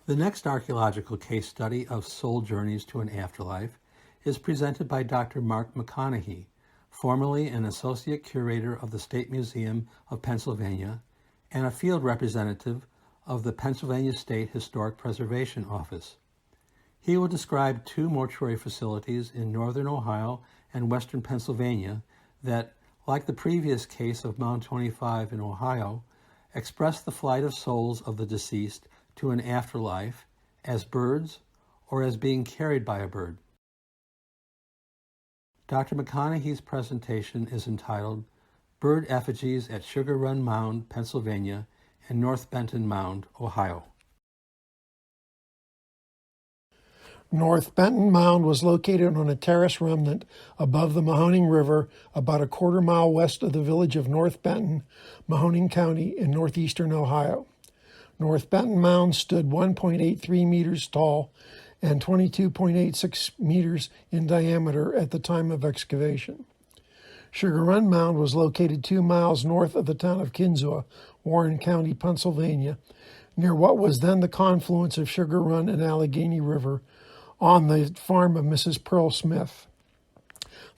The next archaeological case study of soul journeys to an afterlife is presented by Dr. Mark McConaughy, formerly an associate curator of the State Museum of Pennsylvania and a field representative of the Pennsylvania State Historic Preservation Office. He will describe two mortuary facilities in northern Ohio and western Pennsylvania that, like the previous case of Mound 25 in Ohio, express the flight of souls of the deceased to an afterlife as birds or as being carried by a bird. Dr. McConaughey's presentation is entitled Bird Effigies at Sugar Run Mound, Pennsylvania, and North Benton Mound, Ohio. North Benton Mound was located on a terrace remnant above the Mahoning River about a quarter-mile west of the village of North Benton, Mahoning County in northeastern Ohio. North Benton Mound stood 1.83 meters tall and 22.86 meters in diameter at the time of excavation. Sugar Run Mound was located 2 miles north of the town of Kinzua, Warren County, Pennsylvania, near what was then the confluence of Sugar Run and Allegheny River, on the farm of Mrs. Pearl Smith.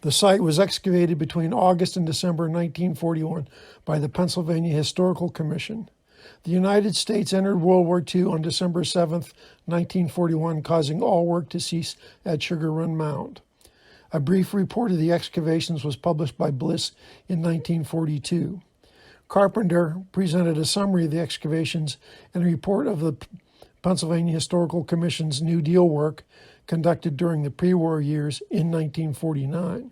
The site was excavated between August and December 1941 by the Pennsylvania Historical Commission. The United States entered World War II on December 7, 1941, causing all work to cease at Sugar Run Mound. A brief report of the excavations was published by Bliss in 1942. Carpenter presented a summary of the excavations and a report of the Pennsylvania Historical Commission's New Deal work conducted during the pre-war years in 1949.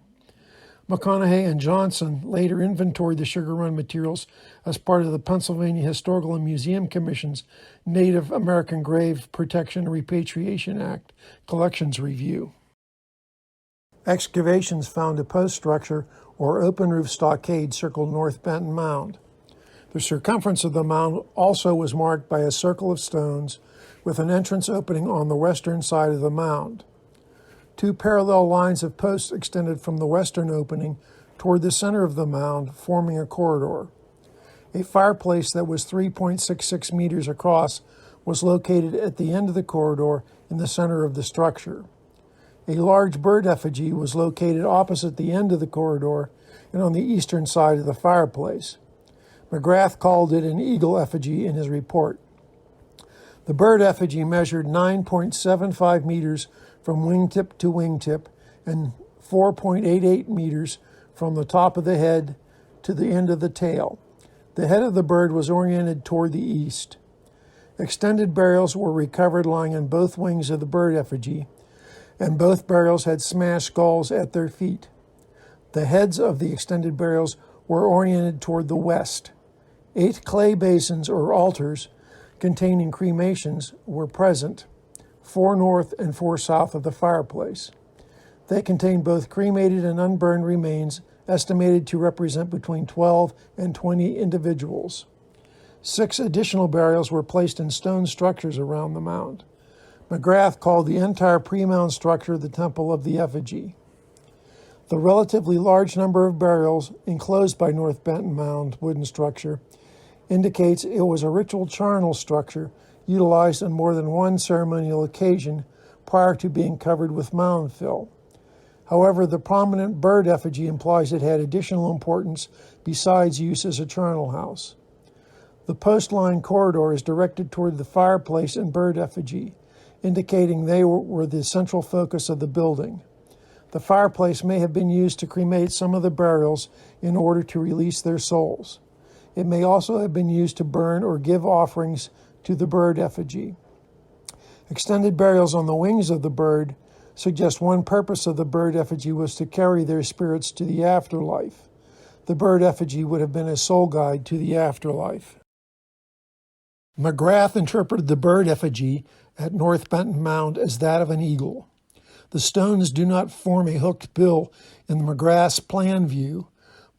McConaughy and Johnson later inventoried the Sugar Run materials as part of the Pennsylvania Historical and Museum Commission's Native American Grave Protection and Repatriation Act Collections Review. Excavations found a post structure or open roof stockade circled North Benton Mound. The circumference of the mound also was marked by a circle of stones with an entrance opening on the western side of the mound. 2 parallel lines of posts extended from the western opening toward the center of the mound, forming a corridor. A fireplace that was 3.66 meters across was located at the end of the corridor in the center of the structure. A large bird effigy was located opposite the end of the corridor and on the eastern side of the fireplace. McGrath called it an eagle effigy in his report. The bird effigy measured 9.75 meters from wingtip to wingtip and 4.88 meters from the top of the head to the end of the tail. The head of the bird was oriented toward the east. Extended burials were recovered lying on both wings of the bird effigy, and both burials had smashed skulls at their feet. The heads of the extended burials were oriented toward the west. 8 clay basins or altars containing cremations were present, 4 north and 4 south of the fireplace. They contained both cremated and unburned remains estimated to represent between 12 and 20 individuals. 6 additional burials were placed in stone structures around the mound. McGrath called the entire pre-mound structure the Temple of the Effigy. The relatively large number of burials enclosed by North Benton Mound wooden structure indicates it was a ritual charnel structure utilized on more than one ceremonial occasion prior to being covered with mound fill. However, the prominent bird effigy implies it had additional importance besides use as a charnel house. The post-line corridor is directed toward the fireplace and bird effigy, indicating they were the central focus of the building. The fireplace may have been used to cremate some of the burials in order to release their souls. It may also have been used to burn or give offerings to the bird effigy. Extended burials on the wings of the bird suggest one purpose of the bird effigy was to carry their spirits to the afterlife. The bird effigy would have been a soul guide to the afterlife. McGrath interpreted the bird effigy at North Benton Mound as that of an eagle. The stones do not form a hooked bill in the McGrath's plan view,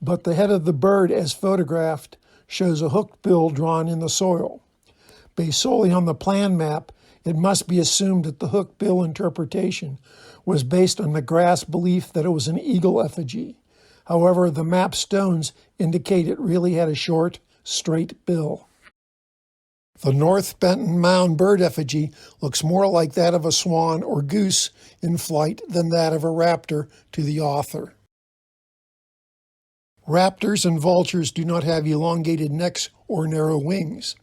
but the head of the bird, as photographed, shows a hooked bill drawn in the soil. Based solely on the plan map, it must be assumed that the hooked bill interpretation was based on McGrath's belief that it was an eagle effigy. However, the map stones indicate it really had a short, straight bill. The North Benton Mound bird effigy looks more like that of a swan or goose in flight than that of a raptor to the author. Raptors and vultures do not have elongated necks or narrow wings.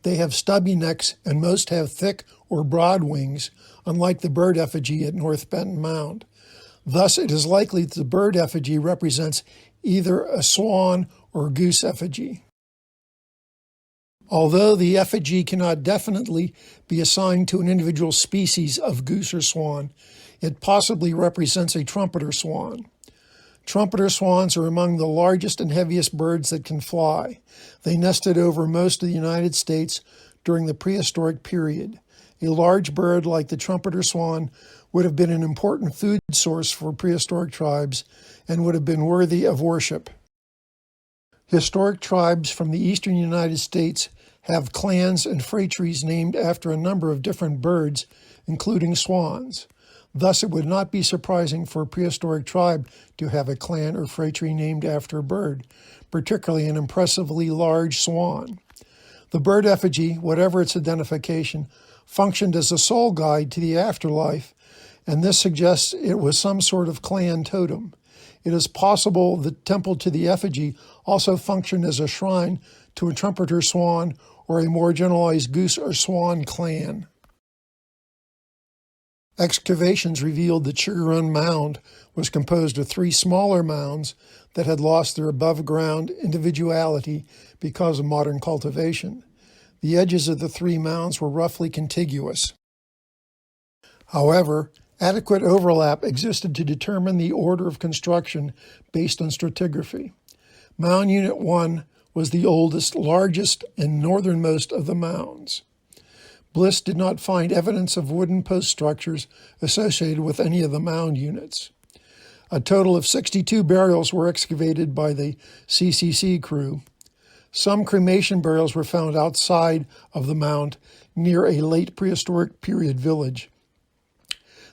They have stubby necks and most have thick or broad wings, unlike the bird effigy at North Benton Mound. Thus, it is likely that the bird effigy represents either a swan or goose effigy. Although the effigy cannot definitely be assigned to an individual species of goose or swan, it possibly represents a trumpeter swan. Trumpeter swans are among the largest and heaviest birds that can fly. They nested over most of the United States during the prehistoric period. A large bird like the trumpeter swan would have been an important food source for prehistoric tribes and would have been worthy of worship. Historic tribes from the eastern United States have clans and phratries named after a number of different birds, including swans. Thus, it would not be surprising for a prehistoric tribe to have a clan or phratry named after a bird, particularly an impressively large swan. The bird effigy, whatever its identification, functioned as a soul guide to the afterlife, and this suggests it was some sort of clan totem. It is possible the temple to the effigy also functioned as a shrine to a trumpeter swan or a more generalized goose or swan clan. Excavations revealed that Sugar Run Mound was composed of 3 smaller mounds that had lost their above-ground individuality because of modern cultivation. The edges of the 3 mounds were roughly contiguous. However, adequate overlap existed to determine the order of construction based on stratigraphy. Mound Unit 1 was the oldest, largest, and northernmost of the mounds. Bliss did not find evidence of wooden post structures associated with any of the mound units. A total of 62 burials were excavated by the CCC crew. Some cremation burials were found outside of the mound near a late prehistoric period village.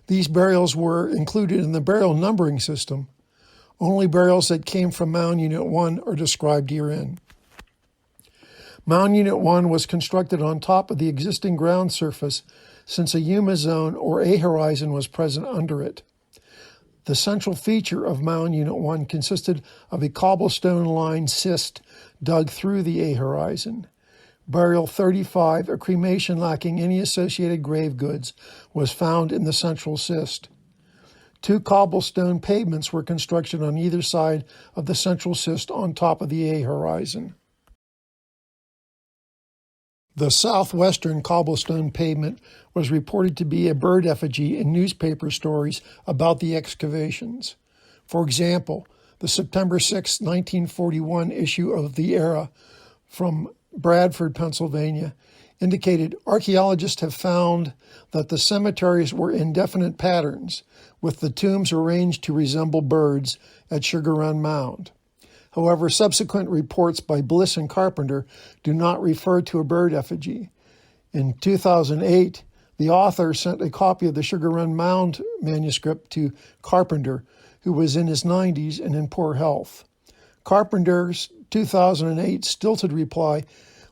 These burials were included in the burial numbering system. Only burials that came from Mound Unit 1 are described herein. Mound Unit 1 was constructed on top of the existing ground surface since a Yuma zone or A horizon was present under it. The central feature of Mound Unit 1 consisted of a cobblestone-lined cyst dug through the A horizon. Burial 35, a cremation lacking any associated grave goods, was found in the central cyst. 2 cobblestone pavements were constructed on either side of the central cyst on top of the A horizon. The southwestern cobblestone pavement was reported to be a bird effigy in newspaper stories about the excavations. For example, the September 6, 1941 issue of The Era from Bradford, Pennsylvania, indicated archaeologists have found that the cemeteries were in definite patterns, with the tombs arranged to resemble birds at Sugar Run Mound. However, subsequent reports by Bliss and Carpenter do not refer to a bird effigy. In 2008, the author sent a copy of the Sugar Run Mound manuscript to Carpenter, who was in his 90s and in poor health. Carpenter's 2008 stilted reply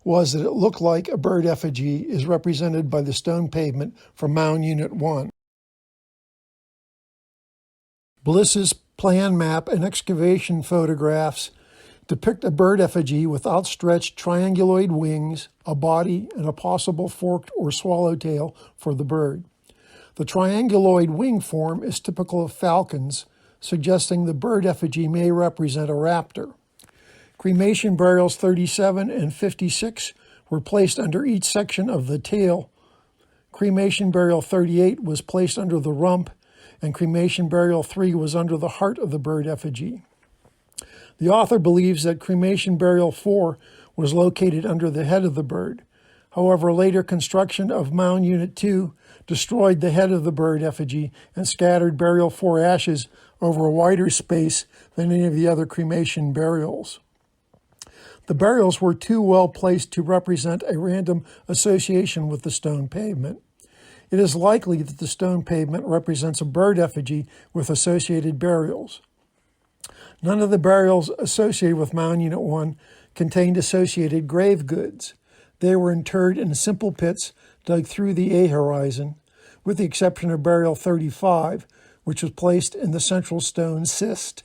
was that it looked like a bird effigy is represented by the stone pavement from Mound Unit 1. Bliss's plan map and excavation photographs depict a bird effigy with outstretched trianguloid wings, a body, and a possible forked or swallowtail for the bird. The trianguloid wing form is typical of falcons, suggesting the bird effigy may represent a raptor. Cremation burials 37 and 56 were placed under each section of the tail. Cremation burial 38 was placed under the rump, and cremation burial 3 was under the heart of the bird effigy. The author believes that cremation burial 4 was located under the head of the bird. However, later construction of Mound Unit 2 destroyed the head of the bird effigy and scattered burial 4 ashes over a wider space than any of the other cremation burials. The burials were too well placed to represent a random association with the stone pavement. It is likely that the stone pavement represents a bird effigy with associated burials. None of the burials associated with Mound Unit 1 contained associated grave goods. They were interred in simple pits dug through the A horizon, with the exception of burial 35, which was placed in the central stone schist.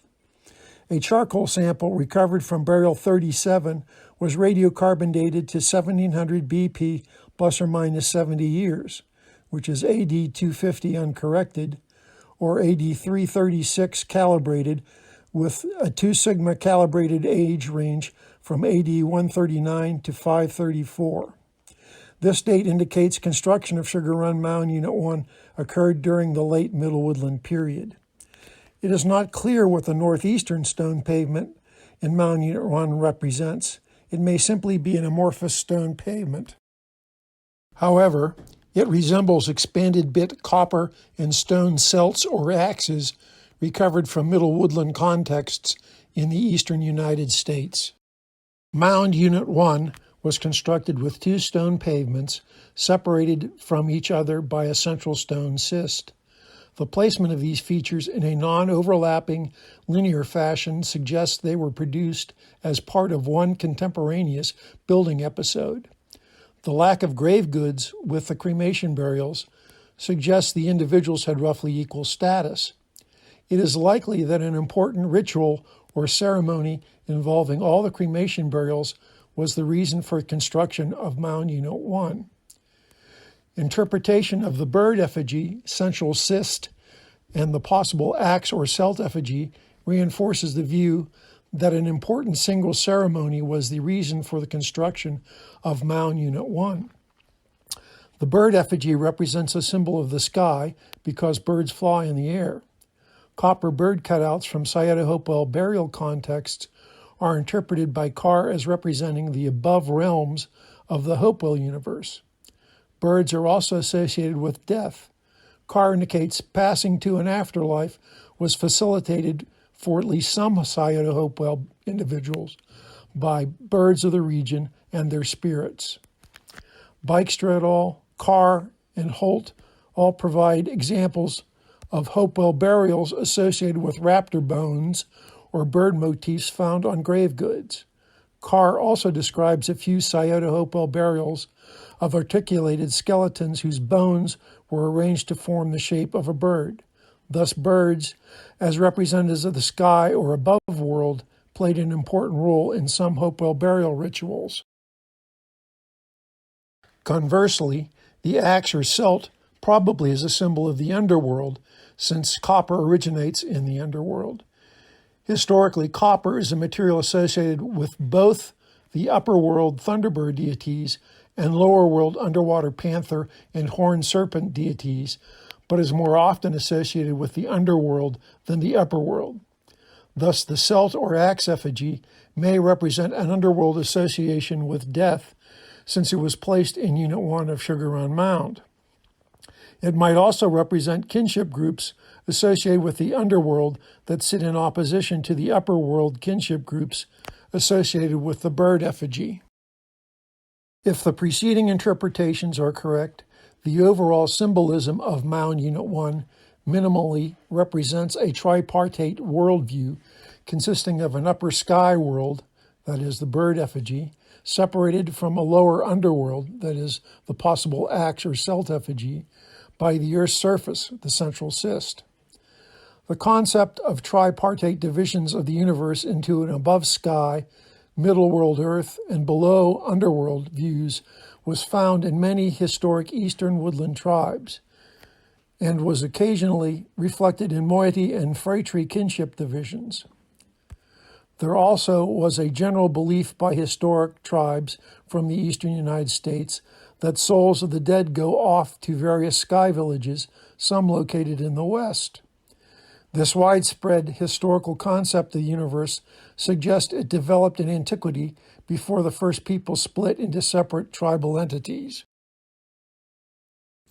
A charcoal sample recovered from burial 37 was radiocarbon dated to 1700 BP plus or minus 70 years, which is AD 250 uncorrected, or AD 336 calibrated, with a 2 sigma calibrated age range from AD 139 to 534. This date indicates construction of Sugar Run Mound Unit 1 occurred during the late Middle Woodland period. It is not clear what the northeastern stone pavement in Mound Unit 1 represents. It may simply be an amorphous stone pavement. However, it resembles expanded bit copper and stone celts or axes recovered from Middle Woodland contexts in the eastern United States. Mound Unit 1 was constructed with 2 stone pavements separated from each other by a central stone schist. The placement of these features in a non-overlapping linear fashion suggests they were produced as part of one contemporaneous building episode. The lack of grave goods with the cremation burials suggests the individuals had roughly equal status. It is likely that an important ritual or ceremony involving all the cremation burials was the reason for construction of Mound Unit 1. Interpretation of the bird effigy, central schist, and the possible axe or celt effigy reinforces the view that an important single ceremony was the reason for the construction of Mound Unit 1. The bird effigy represents a symbol of the sky because birds fly in the air. Copper bird cutouts from Scioto Hopewell burial contexts are interpreted by Carr as representing the above realms of the Hopewell universe. Birds are also associated with death. Carr indicates passing to an afterlife was facilitated for at least some Scioto Hopewell individuals by birds of the region and their spirits. Bijkstra et al., Carr, and Holt all provide examples of Hopewell burials associated with raptor bones or bird motifs found on grave goods. Carr also describes a few Scioto Hopewell burials of articulated skeletons whose bones were arranged to form the shape of a bird. Thus, birds, as representatives of the sky or above world, played an important role in some Hopewell burial rituals. Conversely, the axe or celt probably is a symbol of the underworld, since copper originates in the underworld. Historically, copper is a material associated with both the upper world thunderbird deities and lower world underwater panther and horned serpent deities, but is more often associated with the underworld than the upper world. Thus, the celt or axe effigy may represent an underworld association with death, since it was placed in Unit 1 of Sugar Run Mound. It might also represent kinship groups associated with the underworld that sit in opposition to the upper world kinship groups associated with the bird effigy. If the preceding interpretations are correct, the overall symbolism of Mound Unit 1 minimally represents a tripartite worldview consisting of an upper sky world, that is the bird effigy, separated from a lower underworld, that is the possible axe or celt effigy, by the Earth's surface, the central schist. The concept of tripartite divisions of the universe into an above sky, middle world Earth, and below underworld views was found in many historic Eastern Woodland tribes, and was occasionally reflected in moiety and phratry kinship divisions. There also was a general belief by historic tribes from the eastern United States that souls of the dead go off to various sky villages, some located in the west. This widespread historical concept of the universe suggests it developed in antiquity before the first people split into separate tribal entities.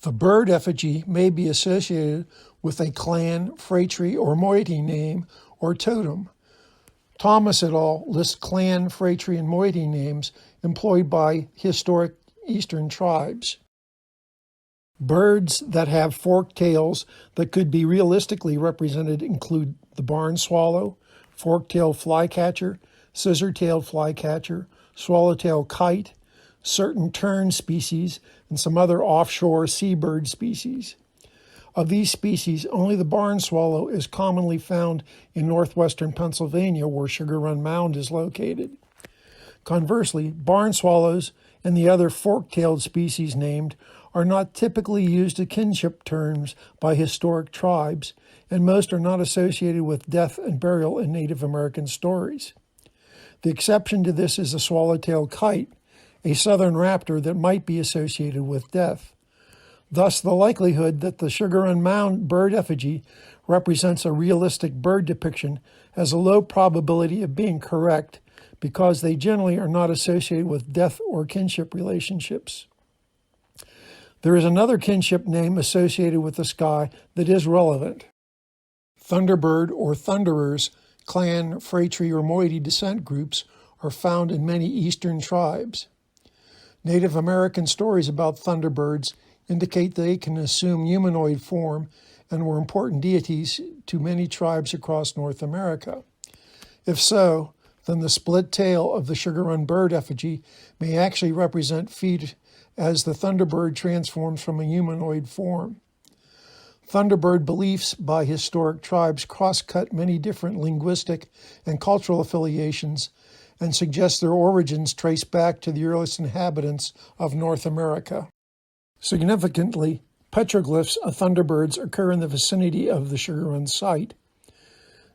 The bird effigy may be associated with a clan, phratry, or moiety name or totem. Thomas et al. Lists clan, phratry, and moiety names employed by historic Eastern tribes. Birds that have forked tails that could be realistically represented include the barn swallow, fork-tailed flycatcher, scissor-tailed flycatcher, swallowtail kite, certain tern species, and some other offshore seabird species. Of these species, only the barn swallow is commonly found in northwestern Pennsylvania, where Sugar Run Mound is located. Conversely, barn swallows and the other fork-tailed species named are not typically used as kinship terms by historic tribes, and most are not associated with death and burial in Native American stories. The exception to this is the swallow-tailed kite, a southern raptor that might be associated with death. Thus, the likelihood that the Sugar Run Mound bird effigy represents a realistic bird depiction has a low probability of being correct because they generally are not associated with death or kinship relationships. There is another kinship name associated with the sky that is relevant. Thunderbird or Thunderers, clan, phratry, or moiety descent groups are found in many eastern tribes. Native American stories about thunderbirds indicate they can assume humanoid form and were important deities to many tribes across North America. If so, then the split tail of the Sugar Run bird effigy may actually represent feet as the thunderbird transforms from a humanoid form. Thunderbird beliefs by historic tribes cross-cut many different linguistic and cultural affiliations and suggest their origins trace back to the earliest inhabitants of North America. Significantly, petroglyphs of thunderbirds occur in the vicinity of the Sugar Run site.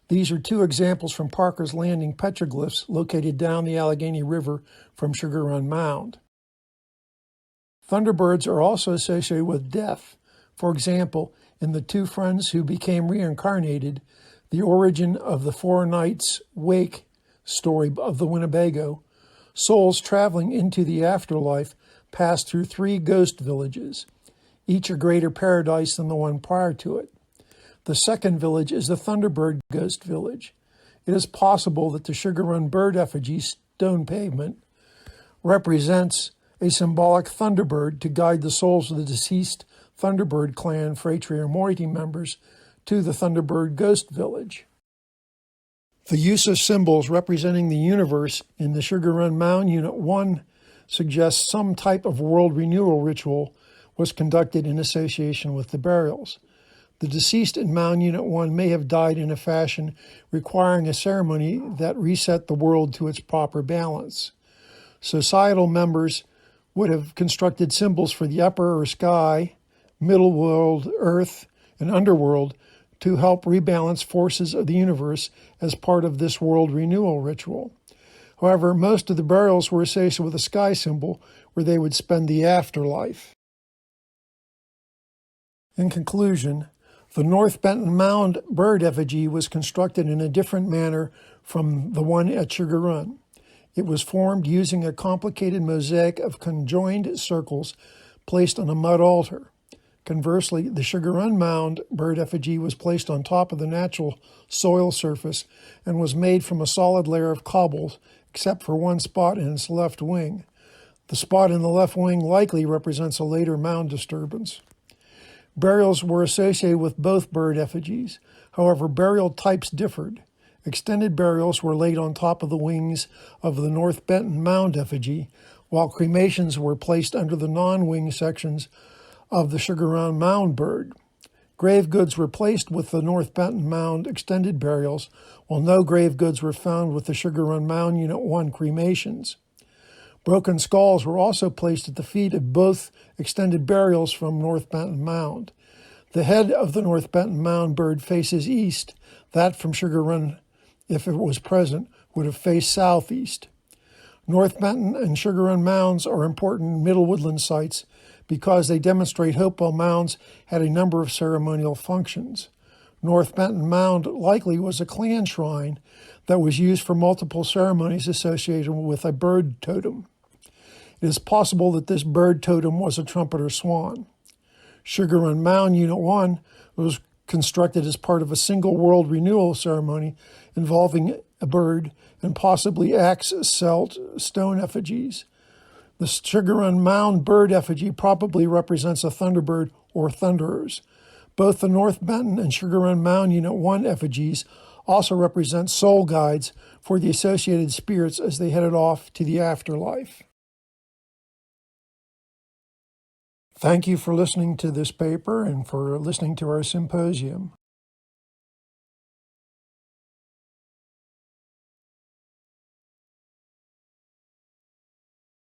These are two examples from Parker's Landing petroglyphs located down the Allegheny River from Sugar Run Mound. Thunderbirds are also associated with death. For example, in The Two Friends Who Became Reincarnated, the origin of the Four Knights' Wake story of the Winnebago, souls traveling into the afterlife pass through 3 ghost villages, each a greater paradise than the one prior to it. The second village is the Thunderbird Ghost Village. It is possible that the Sugar Run bird effigy stone pavement represents a symbolic thunderbird to guide the souls of the deceased Thunderbird clan, phratry, or moiety members to the Thunderbird Ghost Village. The use of symbols representing the universe in the Sugar Run Mound Unit 1 suggests some type of world renewal ritual was conducted in association with the burials. The deceased in Mound Unit 1 may have died in a fashion requiring a ceremony that reset the world to its proper balance. Societal members would have constructed symbols for the upper or sky, middle world, earth, and underworld to help rebalance forces of the universe as part of this world renewal ritual. However, most of the burials were associated with a sky symbol where they would spend the afterlife. In conclusion, the North Benton Mound bird effigy was constructed in a different manner from the one at Sugar Run. It was formed using a complicated mosaic of conjoined circles placed on a mud altar. Conversely, the Sugar Run Mound bird effigy was placed on top of the natural soil surface and was made from a solid layer of cobbles, except for one spot in its left wing. The spot in the left wing likely represents a later mound disturbance. Burials were associated with both bird effigies. However, burial types differed. Extended burials were laid on top of the wings of the North Benton Mound effigy, while cremations were placed under the non-wing sections of the Sugar Run Mound bird. Grave goods were placed with the North Benton Mound extended burials, while no grave goods were found with the Sugar Run Mound Unit 1 cremations. Broken skulls were also placed at the feet of both extended burials from North Benton Mound. The head of the North Benton Mound bird faces east. That from Sugar Run, if it was present, would have faced southeast. North Benton and Sugar Run Mounds are important Middle Woodland sites because they demonstrate Hopewell Mounds had a number of ceremonial functions. North Benton Mound likely was a clan shrine that was used for multiple ceremonies associated with a bird totem. It is possible that this bird totem was a trumpeter swan. Sugar Run Mound Unit 1 was constructed as part of a single world renewal ceremony involving a bird and possibly axe celt stone effigies. The Sugar Run Mound bird effigy probably represents a thunderbird or thunderers. Both the North Benton and Sugar Run Mound Unit 1 effigies also represent soul guides for the associated spirits as they headed off to the afterlife. Thank you for listening to this paper and for listening to our symposium.